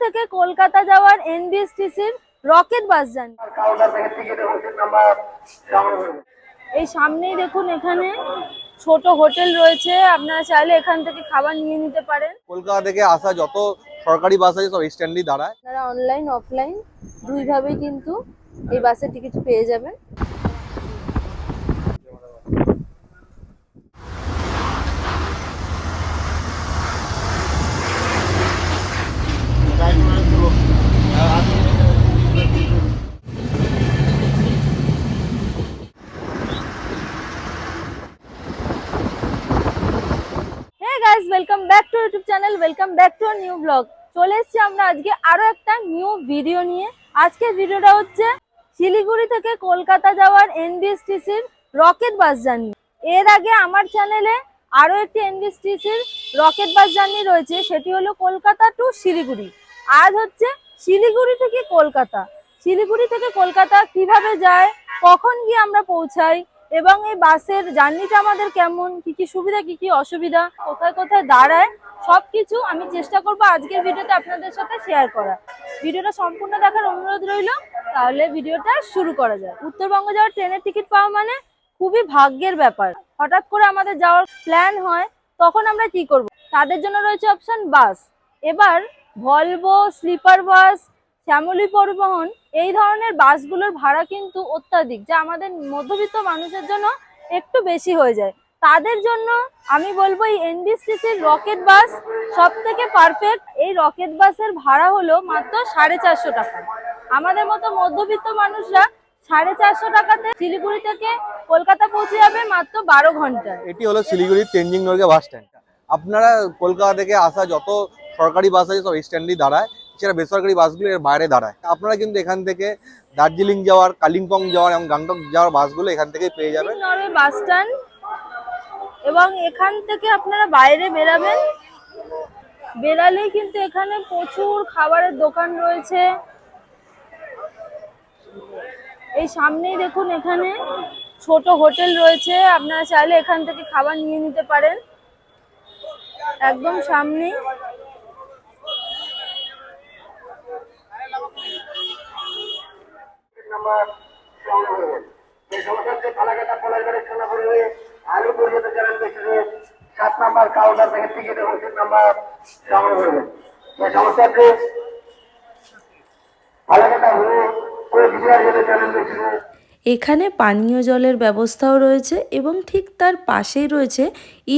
থেকে কলকাতা যাওয়ার এনবিএসটিসির rocket bus journey. এই সামনেই দেখুন এখানে ছোট হোটেল রয়েছে, আপনারা চাইলে এখান থেকে খাবার নিয়ে নিতে পারেন। কলকাতা থেকে আসা যত সরকারি বাস আছে সব স্ট্যান্ডেই দাঁড়ায়। আপনারা অনলাইন অফলাইন দুইভাবেই কিন্তু এই বাসের টিকিট পেয়ে যাবেন। Welcome back to YouTube channel, welcome back to new blog. চলে এসেছি আমরা আজকে আরো একটা নিউ ভিডিও নিয়ে। আজকের ভিডিওটা হচ্ছে শিলিগুড়ি থেকে কলকাতা যাওয়ার এনবিএসটিসির রকেট বাস জার্নি। এর আগে আমার চ্যানেলে আরো একটি এনবিএসটিসির রকেট বাস জার্নি রয়েছে, সেটি হলো কলকাতা টু শিলিগুড়ি। আজ হচ্ছে শিলিগুড়ি থেকে কলকাতা। শিলিগুড়ি থেকে কলকাতা কিভাবে যায়, কখন গিয়ে আমরা পৌঁছাই এবং এই বাসের জার্নিটা আমাদের কেমন, কি কি সুবিধা কি কি অসুবিধা, কোথায় কোথায় দাঁড়ায়, সবকিছু আমি চেষ্টা করব আজকের ভিডিওতে আপনাদের সাথে শেয়ার করা। ভিডিওটা সম্পূর্ণ দেখার অনুরোধ রইল। তাহলে ভিডিওটা শুরু করা যায়। উত্তরবঙ্গ যাওয়ার ট্রেনের টিকিট পাওয়া মানে খুবই ভাগ্যের ব্যাপার। হঠাৎ করে আমাদের যাওয়ার প্ল্যান হয়, তখন আমরা কি করব? তাদের জন্য রয়েছে অপশন বাস। এবার ভলভো, স্লিপার বাস, শ্যামলী পরিবহন এই ধরনের বাসগুলোর ভাড়া কিন্তু অত্যাধিক, যা আমাদের মধ্যবিত্ত মানুষের জন্য একটু বেশি হয়ে যায়। তাদের জন্য আমি বলবো এই এনবিএসটিসির রকেট বাস সব থেকে পারফেক্ট। এই রকেট বাসের ভাড়া হলো মাত্র 450 টাকা। আমাদের মতো মধ্যবিত্ত মানুষরা 450 টাকাতে শিলিগুড়ি থেকে কলকাতা পৌঁছে যাবে মাত্র 12 ঘন্টা। এটি হলো শিলিগুড়ির তেনজিং নরগে বাস স্ট্যান্ড। আপনারা কলকাতা থেকে আসা যত সরকারি বাস আছে সব স্ট্যান্ডেই দাঁড়ায়, সেটা বেসরকারি বাসগুলো এর বাইরে দাঁড়ায়। আপনারা কিন্তু এখান থেকে দার্জিলিং যাওয়ার, কালিম্পং যাওয়ার এবং গ্যাংটক যাওয়ার বাসগুলো এখান থেকেই পেয়ে যাবেন। নরওয়ে বাস স্ট্যান্ড, এবং এখান থেকে আপনারা বাইরে বেরাবেন। বেরালেই কিন্তু এখানে প্রচুর খাবারের দোকান রয়েছে। এই সামনেই দেখুন এখানে ছোট হোটেল রয়েছে, আপনারা চাইলে এখান থেকে খাবার নিয়ে নিতে পারেন। একদম সামনেই এখানে পানীয় জলের ব্যবস্থাও রয়েছে এবং ঠিক তার পাশেই রয়েছে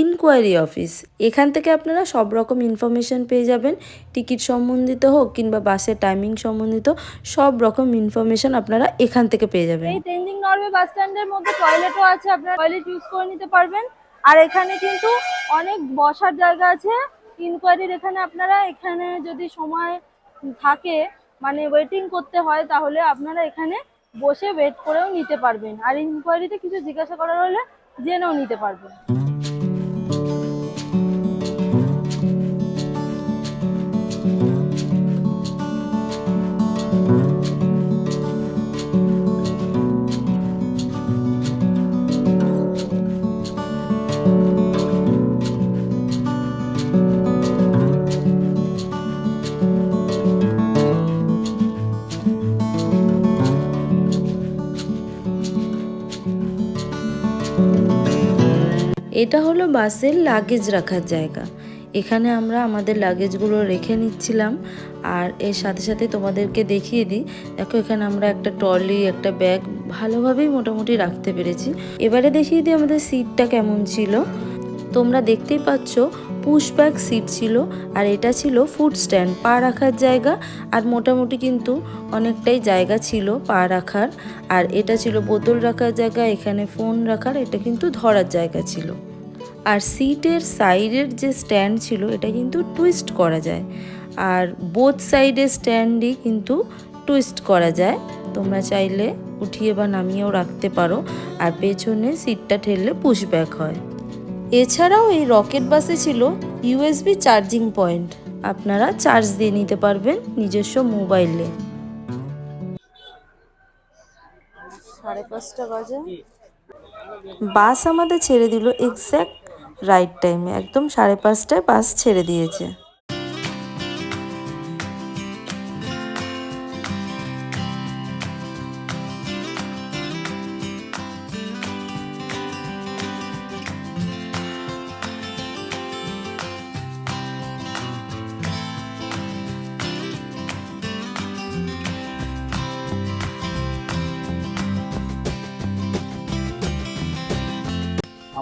ইনকোয়ারি অফিস। এখান থেকে আপনারা সব রকম ইনফরমেশন পেয়ে যাবেন, টিকিট সম্বন্ধিত হোক কিংবা বাসের টাইমিং সম্বন্ধিত সব রকম ইনফরমেশন আপনারা এখান থেকে পেয়ে যাবেন। এই তেনজিং নরওয়ে বাস স্ট্যান্ডের মধ্যে টয়লেটও আছে, আপনারা টয়লেট ইউজ করে নিতে পারবেন। আর এখানে কিন্তু অনেক বসার জায়গা আছে ইনকোয়ারির। এখানে যদি সময় থাকে, মানে ওয়েটিং করতে হয়, তাহলে আপনারা এখানে বসে ওয়েট করেও নিতে পারবেন। আর ইনকোয়ারিতে কিছু জিজ্ঞাসা করার হলে জেনেও নিতে পারবেন। এটা হলো বাসের লাগেজ রাখার জায়গা। এখানে আমরা আমাদের লাগেজগুলো রেখে নিচ্ছিলাম। আর এর সাথে সাথে তোমাদেরকে দেখিয়ে দিই, দেখো এখানে আমরা একটা ট্রলি, একটা ব্যাগ ভালোভাবেই মোটামুটি রাখতে পেরেছি। এবারে দেখিয়ে দিই আমাদের সিটটা কেমন ছিল। তোমরা দেখতেই পাচ্ছ পুশ ব্যাক সিট ছিল, আর এটা ছিল ফুড স্ট্যান্ড, পা রাখার জায়গা। আর মোটামুটি কিন্তু অনেকটাই জায়গা ছিল পা রাখার। আর এটা ছিল বোতল রাখার জায়গা, এখানে ফোন রাখার, এটা কিন্তু ধরার জায়গা ছিল। আর সিটের সাইডের যে স্ট্যান্ড ছিল এটা কিন্তু টুইস্ট করা যায়, আর বোথ সাইডের স্ট্যান্ডই কিন্তু টুইস্ট করা যায়। তোমরা চাইলে উঠিয়ে বা নামিয়েও রাখতে পারো। আর পেছনে সিটটা ঠেললে পুশ ব্যাক হয়। এছাড়াও এই রকেট বাসে ছিল ইউএসবি চার্জিং পয়েন্ট, আপনারা চার্জ দিয়ে নিতে পারবেন নিজস্ব মোবাইলে। 5:30 বাজে। বাস আমাদের ছেড়ে দিল এক্স্যাক্ট রাইট টাইমে, একদম 5:30টায় বাস ছেড়ে দিয়েছে।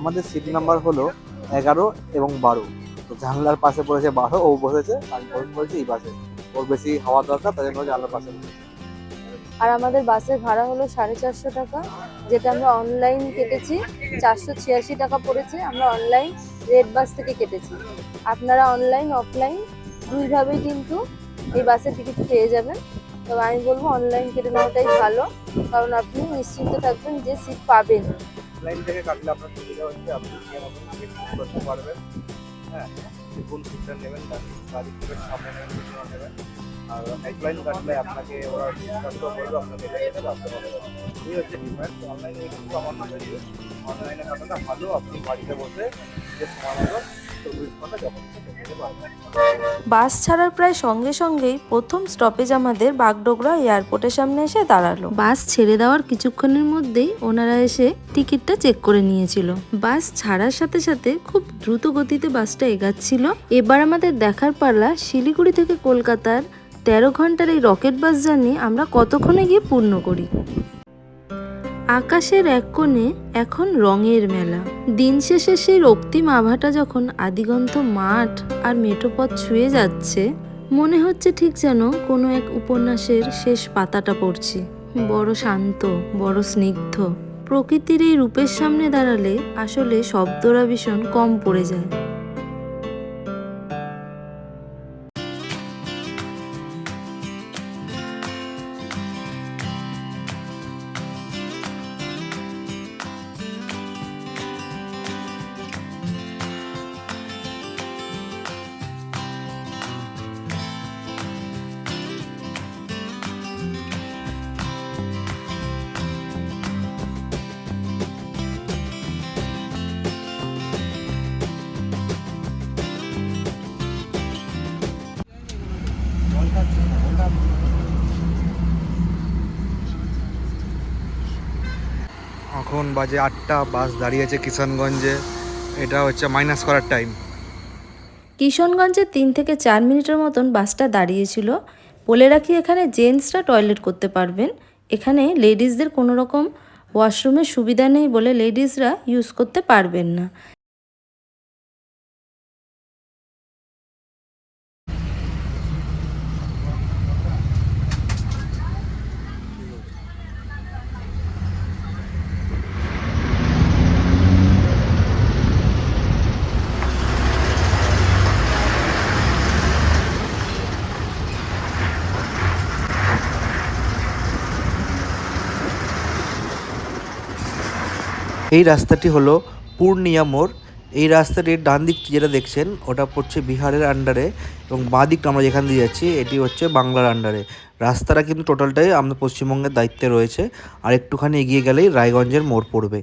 আমাদের সিট নাম্বার হলো 11 এবং 12। তো জানলার পাশে পড়েছে 12, ও বসেছে, আমি বসেছি এই পাশে। ওর বেশি হাওয়া দরকার, তাই জন্য জানলার পাশে বসেছে। আর আমাদের বাসের ভাড়া হলো 450 টাকা, যেটা আমরা অনলাইন কেটেছি। 486 টাকা পড়েছে, আমরা অনলাইন রেড বাস থেকে কেটেছি। আপনারা অনলাইন অফলাইন দুইভাবেই কিন্তু এই বাসের টিকিট পেয়ে যাবেন। তবে আমি বলবো অনলাইন কেটে নেওয়াটাই ভালো, কারণ আপনি নিশ্চিন্ত থাকবেন যে সিট পাবেন। লাইন থেকে কাটলে আপনার সুবিধা হচ্ছে আপনি যে মতন টিকিট বুক করতে পারবেন। হ্যাঁ, কোন সিটটা নেবেন তার গাড়ি টিকিট সামনে নেবেন, পিছনে নেবেন। আর হেল্পলাইন কাটলে আপনাকে ওরা ডিসকাউন্ট করবে, আপনাকে দেখে রাখতে পারবে। এই হচ্ছে ডিফারেন্স। অনলাইনে কিন্তু আমার মনে হয় অনলাইনে কাটাটা ভালো, আপনি বাড়িতে বসে যে সময় মতো 24 ঘন্টা যখন ইচ্ছা দেখতে পারবেন। বাস ছাড়ার প্রায় সঙ্গে সঙ্গেই প্রথম স্টপেজ আমাদের বাগডোগরা এয়ারপোর্টের সামনে এসে দাঁড়ালো। বাস ছেড়ে দেওয়ার কিছুক্ষণের মধ্যেই ওনারা এসে টিকিটটা চেক করে নিয়েছিল। বাস ছাড়ার সাথে সাথে খুব দ্রুত গতিতে বাসটা এগাচ্ছিল। এবার আমাদের দেখার পালা শিলিগুড়ি থেকে কলকাতার 13 ঘন্টার এই রকেট বাস জার্নি আমরা কতক্ষণে গিয়ে পূর্ণ করি। আকাশের এক কোণে এখন রঙের মেলা। দিন শেষে সেই রক্তিম আভাটা যখন আদিগন্ত মাঠ আর মেঠোপথ ছুঁয়ে যাচ্ছে, মনে হচ্ছে ঠিক যেন কোনো এক উপন্যাসের শেষ পাতাটা পড়ছি। বড় শান্ত, বড় স্নিগ্ধ। প্রকৃতির এই রূপের সামনে দাঁড়ালে আসলে শব্দরা ভীষণ কম পড়ে যায়। এখন বাজে 8টা, বাস দাঁড়িয়েছে কিষানগঞ্জে। এটা হচ্ছে মাইনাস করার টাইম। কিশনগঞ্জে 3 থেকে 4 মিনিটের মতন বাসটা দাঁড়িয়েছিল। বলে রাখি, এখানে জেন্টসরা টয়লেট করতে পারবেন। এখানে লেডিসদের কোনো রকম ওয়াশরুমের সুবিধা নেই বলে লেডিসরা ইউজ করতে পারবেন না। এই রাস্তাটি হলো পূর্ণিয়া মোড়। এই রাস্তাটির ডান দিক যেটা দেখছেন ওটা পড়ছে বিহারের আন্ডারে, এবং বাঁ দিকটা আমরা যেখান দিয়ে যাচ্ছি এটি হচ্ছে বাংলার আন্ডারে। রাস্তাটা কিন্তু টোটালটাই আমাদের পশ্চিমবঙ্গের দায়িত্বে রয়েছে। আর একটুখানি এগিয়ে গেলেই রায়গঞ্জের মোড় পড়বে।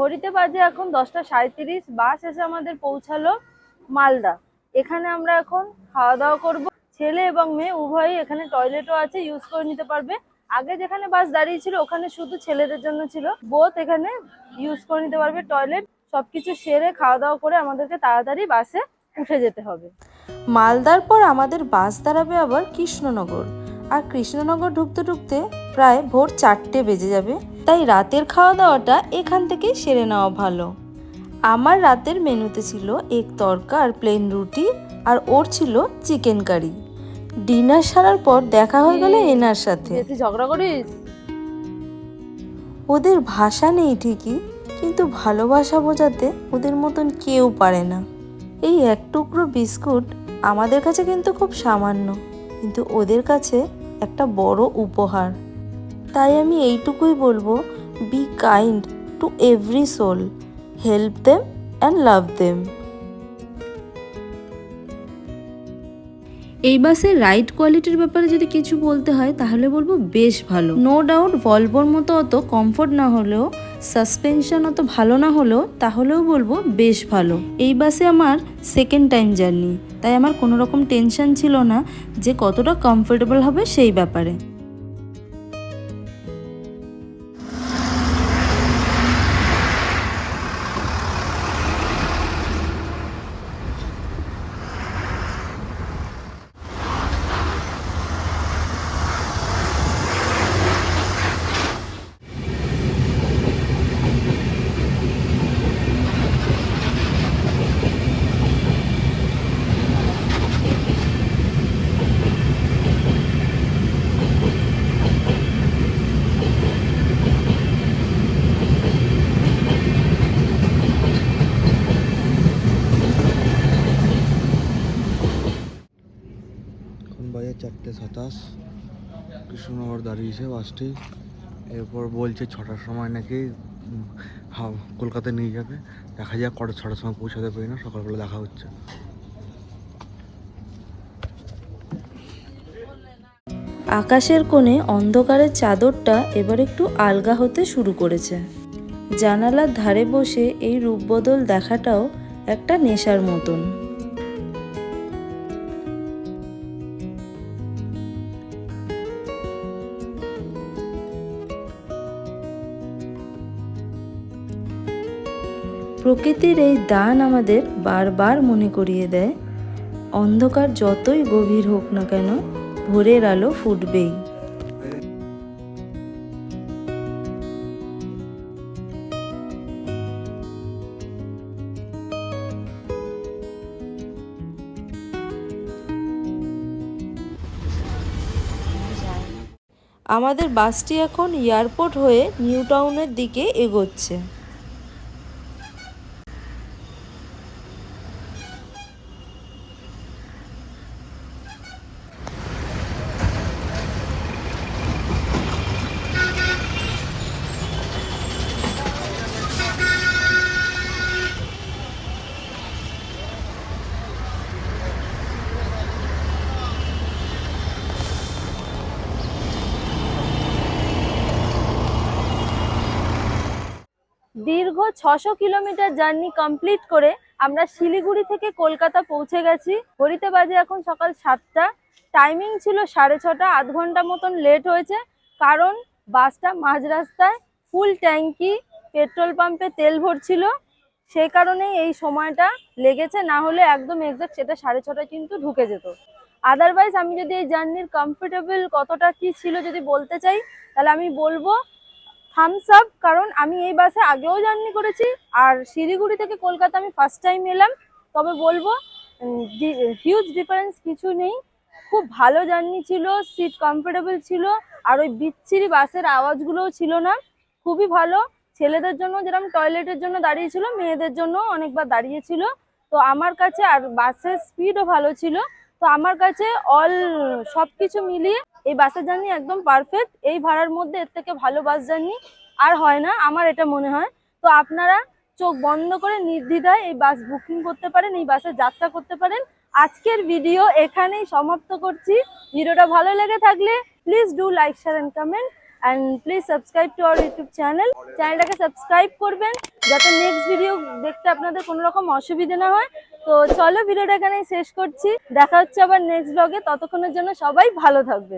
ঘড়িতে বাজে এখন 10:37। বাস এসে আমাদের পৌঁছালো মালদা। এখানে আমরা এখন খাওয়া দাওয়া করব। ছেলে এবং মেয়ে উভয়ই, এখানে টয়লেটও আছে, ইউজ করে নিতে পারবে। আগে যেখানে বাস দাঁড়িয়ে ছিল ওখানে শুধু ছেলেদের জন্য ছিল। বোথ এখানে ইউজ করে নিতে পারবে টয়লেট। সবকিছু সেরে খাওয়া দাওয়া করে আমাদেরকে তাড়াতাড়ি বাসে উঠে যেতে হবে। মালদার পর আমাদের বাস দাঁড়াবে আবার কৃষ্ণনগর। আর কৃষ্ণনগর ঢুকতে ঢুকতে প্রায় ভোর 4টে বেজে যাবে। তাই রাতের খাওয়া দাওয়াটা এখান থেকেই সেরে নেওয়া ভালো। আমার রাতের মেনুতে ছিল এক তড়কা আর প্লেন রুটি, আর ওর ছিল চিকেন কারি। ডিনার সারার পর দেখা হয়ে গেল এনার সাথে। বেশি ঝগড়া করিস? ওদের ভাষা নেই ঠিকই, কিন্তু ভালোবাসা বোঝাতে ওদের মতন কেউ পারে না। এই এক টুকরো বিস্কুট আমাদের কাছে কিন্তু খুব সামান্য, কিন্তু ওদের কাছে একটা বড় উপহার। তাই আমি এইটুকুই বলবো, be kind to every soul, help them and love them. এই বাসের রাইড কোয়ালিটির ব্যাপারে যদি কিছু বলতে হয় তাহলে বলবো বেশ ভালো। নো ডাউট ভলভোর মতো অত কমফোর্ট না হলেও, সাসপেনশন অত ভালো না হলেও, তাহলেও বলবো বেশ ভালো। এই বাসে আমার সেকেন্ড টাইম জার্নি, তাই আমার কোনো রকম টেনশন ছিল না যে কতটা কমফোর্টেবল হবে সেই ব্যাপারে। এখন বাজে 4:27, কৃষ্ণনগর দাঁড়িয়েছে বাসটি। এরপর বলছে 6টার সময় নাকি কলকাতা নিয়ে যাবে। দেখা যাক 6টার সময় পৌঁছাতে পারি না, সকালবেলা দেখা হচ্ছে। আকাশের কোণে অন্ধকারের চাদরটা এবার একটু আলগা হতে শুরু করেছে। জানালার ধারে বসে এই রূপবদল দেখাটাও একটা নেশার মতন। প্রকৃতির এই দান আমাদের বারবার মনে করিয়ে দেয়, অন্ধকার যতই গভীর হোক না কেন, ভোরের আলো ফুটবেই। আমাদের বাসটি এখন এয়ারপোর্ট হয়ে নিউ টাউনের দিকে এগোচ্ছে। দীর্ঘ 600 কিলোমিটার জার্নি কমপ্লিট করে আমরা শিলিগুড়ি থেকে কলকাতা পৌঁছে গেছি। ঘড়িতে বাজে এখন সকাল 7টা। টাইমিং ছিল 6:30, আধ ঘন্টা মতন লেট হয়েছে, কারণ বাসটা মাঝ রাস্তায় ফুল ট্যাঙ্কি পেট্রোল পাম্পে তেল ভরছিল, সেই কারণেই এই সময়টা লেগেছে। না হলে একদম এক্সাক্ট সেটা 6:30 কিন্তু ঢুকে যেত। আদারওয়াইজ আমি যদি এই জার্নির কমফোর্টেবল কতটা কি ছিল যদি বলতে চাই, তাহলে আমি বলবো থামস আপ, কারণ আমি এই বাসে আগেও জার্নি করেছি আর শিলিগুড়ি থেকে কলকাতা আমি ফার্স্ট টাইম এলাম। তবে বলবো হিউজ ডিফারেন্স কিছু নেই, খুব ভালো জার্নি ছিল, সিট কমফোর্টেবল ছিল, আর ওই বিচ্ছিরি বাসের আওয়াজগুলোও ছিল না, খুবই ভালো। ছেলেদের জন্য যেরকম টয়লেটের জন্য দাঁড়িয়েছিল, মেয়েদের জন্য অনেকবার দাঁড়িয়েছিল। তো আমার কাছে, আর বাসের স্পিডও ভালো ছিল, তো আমার কাছে সব কিছু মিলিয়ে এই বাসের জার্নি একদম পারফেক্ট। এই ভাড়ার মধ্যে এর থেকে ভালো বাস জার্নি আর হয় না, আমার এটা মনে হয়। তো আপনারা চোখ বন্ধ করে নির্দ্বিধায় এই বাস বুকিং করতে পারেন, এই বাসে যাত্রা করতে পারেন। আজকের ভিডিও এখানেই সমাপ্ত করছি। ভিডিওটা ভালো লেগে থাকলে please do like, share and comment, and please subscribe to our YouTube channel. চ্যানেলটাকে সাবস্ক্রাইব করবেন যাতে নেক্সট ভিডিও দেখতে আপনাদের কোনো রকম অসুবিধা না হয়। তো চলো, ভিডিওটা এখানেই শেষ করছি, দেখা হচ্ছে আবার নেক্সট ব্লগে। ততক্ষণের জন্য সবাই ভালো থাকবে।